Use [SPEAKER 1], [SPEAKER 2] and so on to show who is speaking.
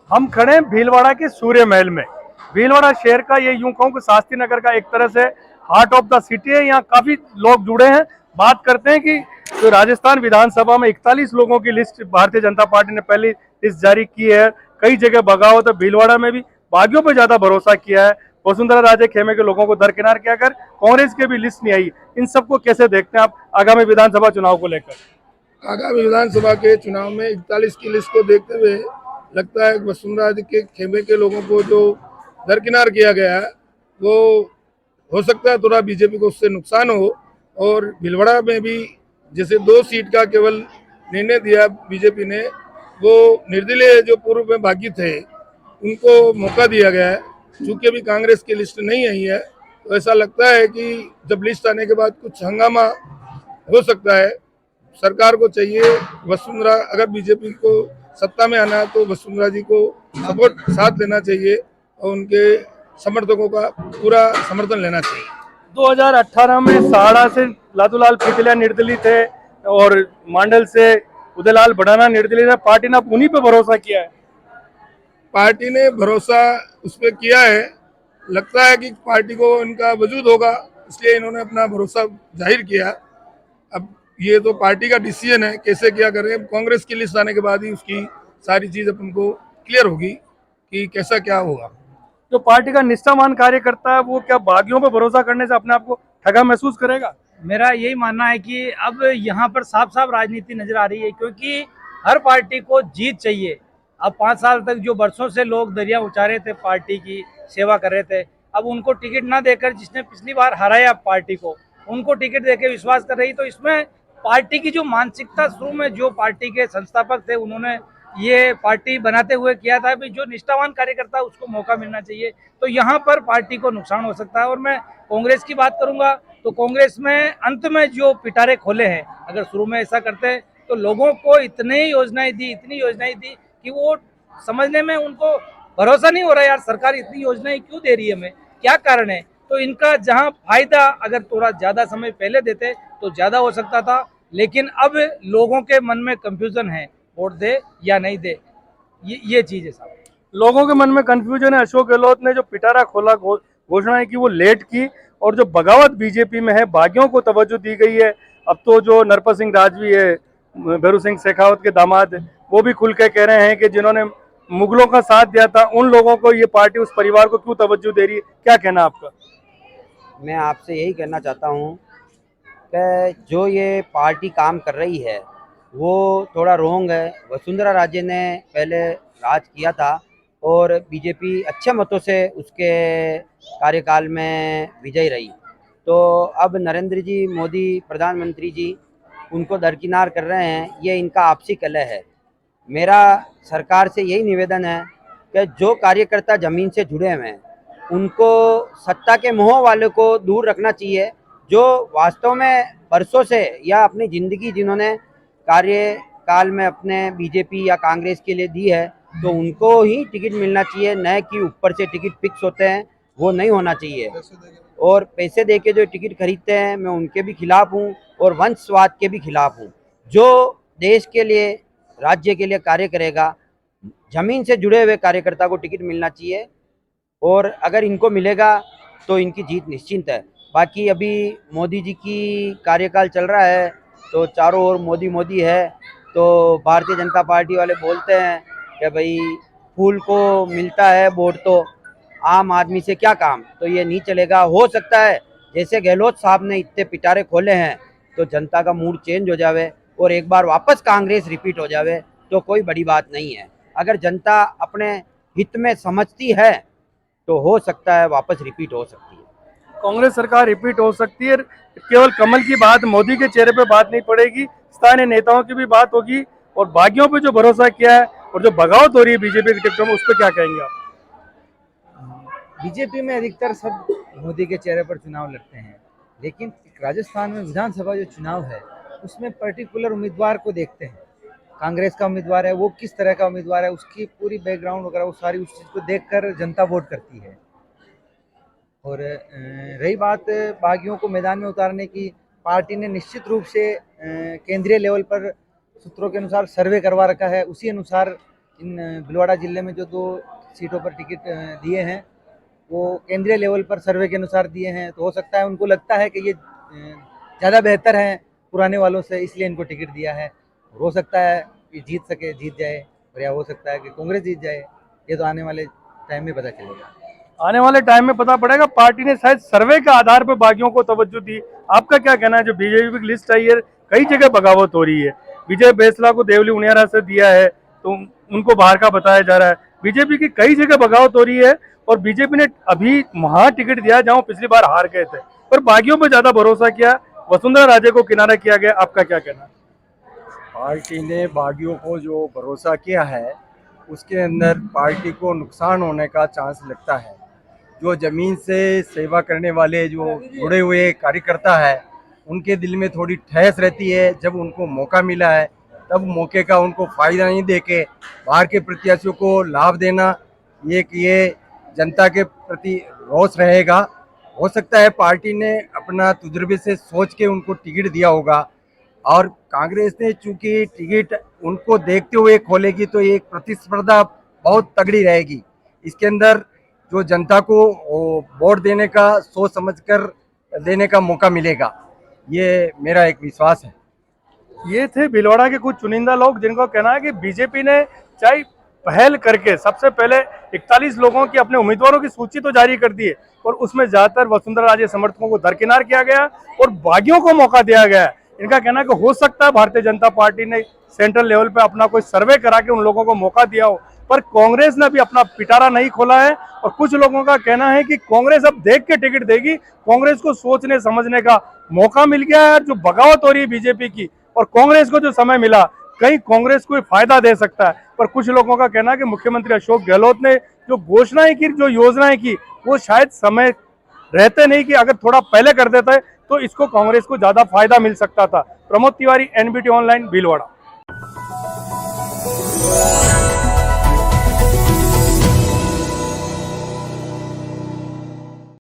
[SPEAKER 1] हम खड़े हैं भीलवाड़ा के सूर्य महल में। भीलवाड़ा शहर का ये यूं कहूं कि शास्त्री नगर का एक तरह से हार्ट ऑफ द सिटी है। यहाँ काफी लोग जुड़े हैं। बात करते हैं कि तो राजस्थान विधानसभा में 41 लोगों की लिस्ट भारतीय जनता पार्टी ने पहली लिस्ट जारी की है। कई जगह बगावत है, भीलवाड़ा में भी बागियों पर ज्यादा भरोसा किया है। वसुंधरा राजे खेमे के लोगों को दरकिनार किया कर कांग्रेस के भी लिस्ट नहीं आई। इन सबको कैसे देखते हैं आप आगामी विधानसभा चुनाव को लेकर?
[SPEAKER 2] आगामी विधानसभा के चुनाव में 41 की लिस्ट को देखते हुए लगता है कि वसुंधरा जी के खेमे के लोगों को जो दरकिनार किया गया है वो हो सकता है थोड़ा बीजेपी को उससे नुकसान हो। और भीलवाड़ा में भी जैसे 2 सीट का केवल निर्णय दिया बीजेपी ने, वो निर्दलीय जो पूर्व में बागी थे उनको मौका दिया गया है। चूंकि अभी कांग्रेस की लिस्ट नहीं आई है तो ऐसा लगता है कि जब लिस्ट आने के बाद कुछ हंगामा हो सकता है। सरकार को चाहिए वसुंधरा, अगर बीजेपी को सत्ता में आना है तो वसुंधरा जी को सपोर्ट साथ लेना चाहिए और उनके समर्थकों का पूरा समर्थन लेना चाहिए।
[SPEAKER 1] 2018 में सहाड़ा से लादूलाल फितिलिया निर्दलीय थे और मांडल से उदयलाल भड़ाना निर्दलीय थे। पार्टी ने अब उन्हीं पे भरोसा किया है।
[SPEAKER 2] पार्टी ने भरोसा उस पर किया है। लगता है कि पार्टी को इनका वजूद होगा, इसलिए इन्होंने अपना भरोसा जाहिर किया। अब ये तो पार्टी का डिसीजन है कैसे क्या करें। कांग्रेस की लिस्ट आने के बाद ही उसकी सारी चीज अपन को क्लियर होगी कि कैसा क्या होगा।
[SPEAKER 1] जो पार्टी का निष्ठावान कार्यकर्ता है वो क्या बागियों पर भरोसा करने से अपने आप को ठगा महसूस करेगा?
[SPEAKER 3] मेरा यही मानना है कि अब यहाँ पर साफ साफ राजनीति नजर आ रही है, क्योंकि हर पार्टी को जीत चाहिए। अब 5 साल तक जो बरसों से लोग दरिया उचारे थे, पार्टी की सेवा कर रहे थे, अब उनको टिकट ना देकर जिसने पिछली बार हराया पार्टी को, उनको टिकट देकर विश्वास कर रही। तो इसमें पार्टी की जो मानसिकता शुरू में जो पार्टी के संस्थापक थे उन्होंने ये पार्टी बनाते हुए किया था, भी जो निष्ठावान कार्यकर्ता उसको मौका मिलना चाहिए। तो यहाँ पर पार्टी को नुकसान हो सकता है। और मैं कांग्रेस की बात करूंगा तो कांग्रेस में अंत में जो पिटारे खोले हैं, अगर शुरू में ऐसा करते तो लोगों को इतनी योजनाएं दी कि वो समझने में उनको भरोसा नहीं हो रहा यार, सरकार इतनी योजनाएं क्यों दे रही है हमें, क्या कारण है। तो इनका जहां फायदा अगर थोड़ा ज्यादा समय पहले देते तो ज्यादा हो सकता था, लेकिन अब लोगों के मन में कंफ्यूजन है, वोट दे या नहीं दे, ये चीज है साहब।
[SPEAKER 1] लोगों के मन में कंफ्यूजन है। अशोक गहलोत ने जो पिटारा खोला घोषणा की वो लेट की, और जो बगावत बीजेपी में है बागियों को तवज्जो दी गई है। अब तो जो नरपत सिंह राजवी है, भैरू सिंह शेखावत के दामाद, वो भी खुल के कह रहे हैं कि जिन्होंने मुगलों का साथ दिया था उन लोगों को ये पार्टी, उस परिवार को क्यों तवज्जो दे रही है? क्या कहना आपका?
[SPEAKER 4] मैं आपसे यही कहना चाहता हूँ कि जो ये पार्टी काम कर रही है वो थोड़ा रोंग है। वसुंधरा राजे ने पहले राज किया था और बीजेपी अच्छे मतों से उसके कार्यकाल में विजयी रही। तो अब नरेंद्र जी मोदी प्रधानमंत्री जी उनको दरकिनार कर रहे हैं, ये इनका आपसी कलह है। मेरा सरकार से यही निवेदन है कि जो कार्यकर्ता ज़मीन से जुड़े हुए हैं उनको सत्ता के मोह वालों को दूर रखना चाहिए। जो वास्तव में बरसों से या अपनी ज़िंदगी जिन्होंने कार्यकाल में अपने बीजेपी या कांग्रेस के लिए दी है तो उनको ही टिकट मिलना चाहिए, न कि ऊपर से टिकट फिक्स होते हैं वो नहीं होना चाहिए। और पैसे दे के जो टिकट खरीदते हैं मैं उनके भी खिलाफ हूँ और वंशवाद के भी खिलाफ हूँ। जो देश के लिए राज्य के लिए कार्य करेगा, जमीन से जुड़े हुए कार्यकर्ता को टिकट मिलना चाहिए और अगर इनको मिलेगा तो इनकी जीत निश्चिंत है। बाकी अभी मोदी जी की कार्यकाल चल रहा है तो चारों ओर मोदी मोदी है। तो भारतीय जनता पार्टी वाले बोलते हैं कि भाई फूल को मिलता है वोट तो आम आदमी से क्या काम, तो ये नहीं चलेगा। हो सकता है जैसे गहलोत साहब ने इतने पिटारे खोले हैं तो जनता का मूड चेंज हो जावे और एक बार वापस कांग्रेस रिपीट हो जावे तो कोई बड़ी बात नहीं है। अगर जनता अपने हित में समझती है तो हो सकता है वापस रिपीट हो सकती है।
[SPEAKER 1] कांग्रेस सरकार रिपीट हो सकती है। केवल कमल की बात, मोदी के चेहरे पे बात नहीं पड़ेगी, स्थानीय नेताओं की भी बात होगी। और बागियों पे जो भरोसा किया है और जो बगावत हो रही है बीजेपी के टिकटों में, उस पर क्या कहेंगे आप?
[SPEAKER 3] बीजेपी में अधिकतर सब मोदी के चेहरे पर चुनाव लड़ते हैं, लेकिन राजस्थान में विधानसभा जो चुनाव है उसमें पर्टिकुलर उम्मीदवार को देखते हैं। कांग्रेस का उम्मीदवार है, वो किस तरह का उम्मीदवार है, उसकी पूरी बैकग्राउंड वगैरह वो सारी उस चीज़ को देखकर जनता वोट करती है। और रही बात बागियों को मैदान में उतारने की, पार्टी ने निश्चित रूप से केंद्रीय लेवल पर सूत्रों के अनुसार सर्वे करवा रखा है, उसी अनुसार
[SPEAKER 5] इन भीलवाड़ा जिले में जो 2 सीटों पर टिकट दिए हैं वो केंद्रीय लेवल पर सर्वे के अनुसार दिए हैं, तो हो सकता है उनको लगता है कि ये ज़्यादा बेहतर हैं पुराने वालों से, इसलिए इनको टिकट दिया है। हो सकता है कि जीत जाए, और या हो सकता है कि कांग्रेस जीत जाए। ये तो आने वाले टाइम में पता चलेगा।
[SPEAKER 1] आने वाले टाइम में पता पड़ेगा। पार्टी ने शायद सर्वे के आधार पर बागियों को तवज्जो दी। आपका क्या कहना है? जो बीजेपी की लिस्ट आई है, कई जगह बगावत हो रही है। विजय बैसला को देवली उनियारा से दिया है तो उनको बाहर का बताया जा रहा है। बीजेपी की कई जगह बगावत हो रही है और बीजेपी ने अभी वहां टिकट दिया जहां पिछली बार हार गए थे, पर बागियों पर ज्यादा भरोसा किया, वसुंधरा राजे को किनारा किया गया। आपका क्या कहना है?
[SPEAKER 6] पार्टी ने बागियों को जो भरोसा किया है उसके अंदर पार्टी को नुकसान होने का चांस लगता है। जो ज़मीन से सेवा करने वाले जो जुड़े हुए कार्यकर्ता है उनके दिल में थोड़ी ठेस रहती है। जब उनको मौका मिला है तब मौके का उनको फ़ायदा नहीं देके बाहर के प्रत्याशियों को लाभ देना, ये जनता के प्रति रोष रहेगा। हो सकता है पार्टी ने अपना तजुर्बे से सोच के उनको टिकट दिया होगा, और कांग्रेस ने चूंकि टिकट उनको देखते हुए खोलेगी तो एक प्रतिस्पर्धा बहुत तगड़ी रहेगी। इसके अंदर जो जनता को वोट देने का सोच समझकर देने का मौका मिलेगा, ये मेरा एक विश्वास है।
[SPEAKER 1] ये थे भीलवाड़ा के कुछ चुनिंदा लोग जिनको कहना है कि बीजेपी ने चाहे पहल करके सबसे पहले 41 लोगों की अपने उम्मीदवारों की सूची तो जारी कर दी है और उसमें ज्यादातर वसुंधरा राजे समर्थकों को दरकिनार किया गया और बागियों को मौका दिया गया है। इनका कहना है कि हो सकता है भारतीय जनता पार्टी ने सेंट्रल लेवल पे अपना कोई सर्वे करा के उन लोगों को मौका दिया हो, पर कांग्रेस ने भी अपना पिटारा नहीं खोला है। और कुछ लोगों का कहना है कि कांग्रेस अब देख के टिकट देगी, कांग्रेस को सोचने समझने का मौका मिल गया है। जो बगावत हो रही है बीजेपी की और कांग्रेस को जो समय मिला, कहीं कांग्रेस को फायदा दे सकता है। पर कुछ लोगों का कहना है कि मुख्यमंत्री अशोक गहलोत ने जो घोषणाएं की, जो योजनाएं की, वो शायद समय रहते नहीं कि अगर थोड़ा पहले कर देता है तो इसको कांग्रेस को ज्यादा फायदा मिल सकता था। Pramod Tiwari, NBT online, Bhilwara.